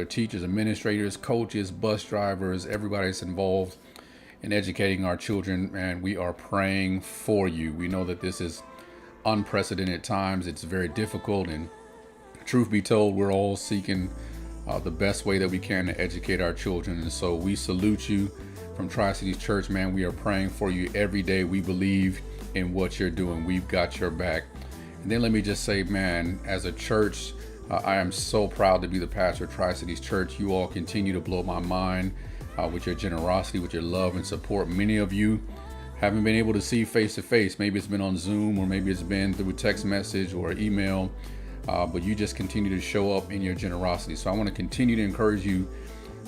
teachers, administrators, coaches, bus drivers, everybody that's involved in educating our children, and we are praying for you. We know that this is unprecedented times. It's very difficult, and truth be told, we're all seeking the best way that we can to educate our children. And so we salute you from Tri-Cities Church, man. We are praying for you every day. We believe in what you're doing. We've got your back. And then let me just say, man, as a church, I am so proud to be the pastor of Tri-Cities Church. You all continue to blow my mind with your generosity, with your love and support. Many of you haven't been able to see face to face. Maybe it's been on Zoom, or maybe it's been through a text message or email, but you just continue to show up in your generosity. So I want to continue to encourage you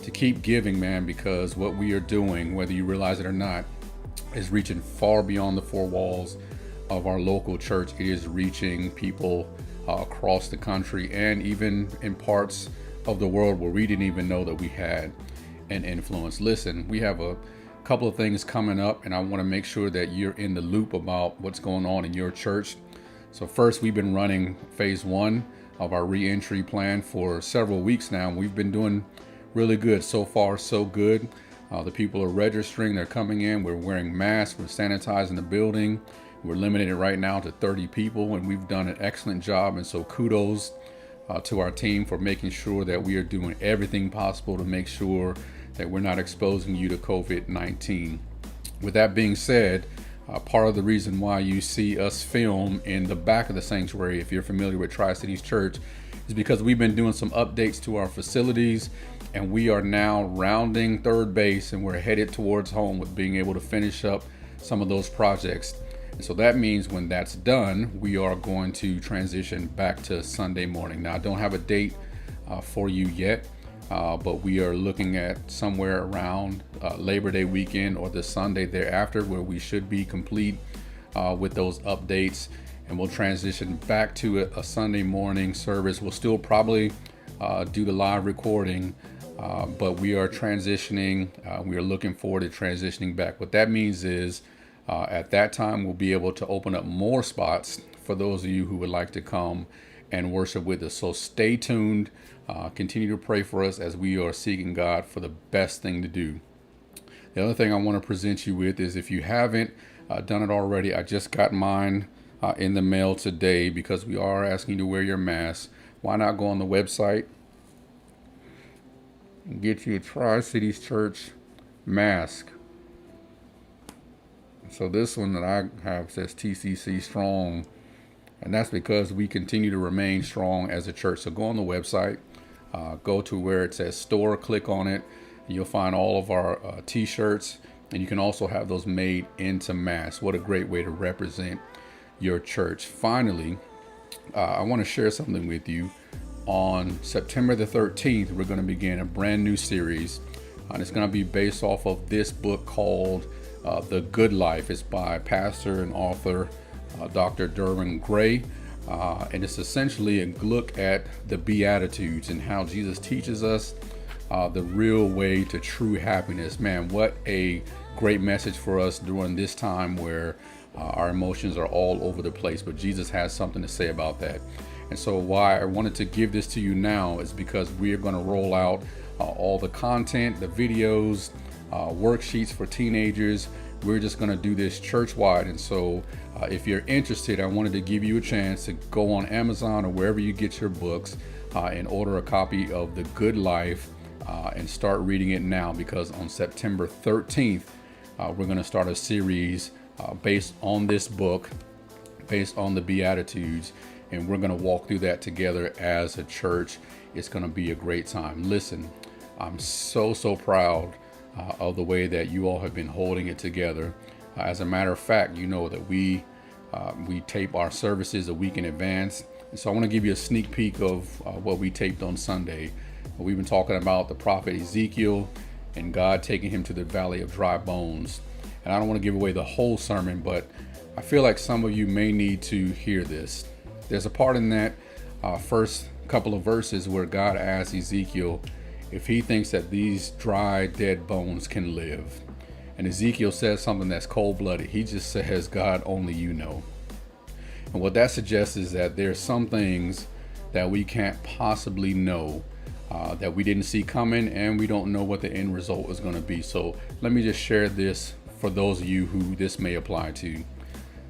to keep giving, man, because what we are doing, whether you realize it or not, is reaching far beyond the four walls of our local church. It is reaching people across the country and even in parts of the world where we didn't even know that we had an influence. Listen, we have a couple of things coming up, and I want to make sure that you're in the loop about what's going on in your church. So first, we've been running phase 1 of our re-entry plan for several weeks now. We've been doing really good. So far, so good. The people are registering, they're coming in, we're wearing masks, we're sanitizing the building. We're limited right now to 30 people, and we've done an excellent job. And so kudos to our team for making sure that we are doing everything possible to make sure that we're not exposing you to COVID-19. With that being said, part of the reason why you see us film in the back of the sanctuary, if you're familiar with Tri-Cities Church, is because we've been doing some updates to our facilities, and we are now rounding third base, and we're headed towards home with being able to finish up some of those projects. And so that means when that's done, we are going to transition back to Sunday morning. Now, I don't have a date for you yet, but we are looking at somewhere around Labor Day weekend or the Sunday thereafter, where we should be complete with those updates, and we'll transition back to a Sunday morning service. We'll still probably do the live recording, but we are transitioning. We are looking forward to transitioning back. What that means is at that time, we'll be able to open up more spots for those of you who would like to come and worship with us. So stay tuned. Continue to pray for us as we are seeking God for the best thing to do. The other thing I want to present you with is, if you haven't done it already, I just got mine in the mail today, because we are asking you to wear your mask. Why not go on the website and get you a Tri-Cities Church mask? So this one that I have says TCC Strong, and that's because we continue to remain strong as a church. So go on the website, go to where it says store, click on it, and you'll find all of our t-shirts, and you can also have those made into masks. What a great way to represent your church. Finally, I want to share something with you. On September the 13th, we're going to begin a brand new series, and it's going to be based off of this book called The Good Life. It's by pastor and author Dr. Derwin Gray, and it's essentially a look at the Beatitudes and how Jesus teaches us the real way to true happiness. Man, what a great message for us during this time where our emotions are all over the place, but Jesus has something to say about that. And so why I wanted to give this to you now is because we are going to roll out all the content, the videos, worksheets for teenagers. We're just going to do this church-wide. And so if you're interested, I wanted to give you a chance to go on Amazon or wherever you get your books and order a copy of The Good Life and start reading it now, because on September 13th, we're going to start a series based on this book, based on the Beatitudes, and we're going to walk through that together as a church. It's going to be a great time. Listen, I'm so proud of the way that you all have been holding it together. As a matter of fact, you know that we tape our services a week in advance. And so I want to give you a sneak peek of what we taped on Sunday. We've been talking about the prophet Ezekiel and God taking him to the valley of dry bones. And I don't want to give away the whole sermon, but I feel like some of you may need to hear this. There's a part in that first couple of verses where God asks Ezekiel if he thinks that these dry, dead bones can live. And Ezekiel says something that's cold-blooded. He just says, God, only you know. And what that suggests is that there's some things that we can't possibly know that we didn't see coming, and we don't know what the end result is going to be. So let me just share this for those of you who this may apply to.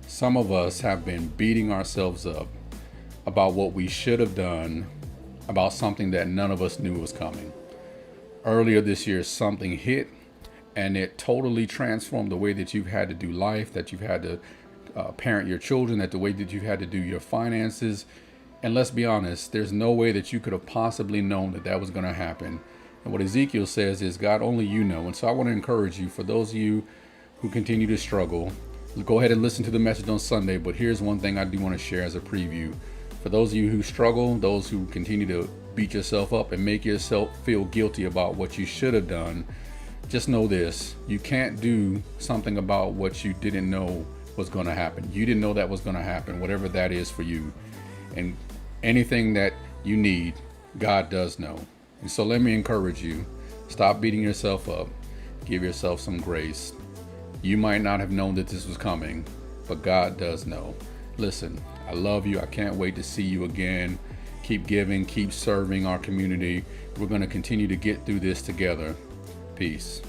Some of us have been beating ourselves up about what we should have done about something that none of us knew was coming. Earlier this year, something hit and it totally transformed the way that you've had to do life, that you've had to parent your children, that the way that you've had to do your finances. And let's be honest, there's no way that you could have possibly known that that was going to happen. And what Ezekiel says is, God, only you know. And so I want to encourage you, for those of you who continue to struggle, go ahead and listen to the message on Sunday. But here's one thing I do want to share as a preview. For those of you who struggle, those who continue to beat yourself up and make yourself feel guilty about what you should have done, just know this: you can't do something about what you didn't know was going to happen. You didn't know that was going to happen, whatever that is for you. And anything that you need, God does know. And so let me encourage you, stop beating yourself up. Give yourself some grace. You might not have known that this was coming, but God does know. Listen, I love you. I can't wait to see you again. Keep giving, keep serving our community. We're going to continue to get through this together. Peace.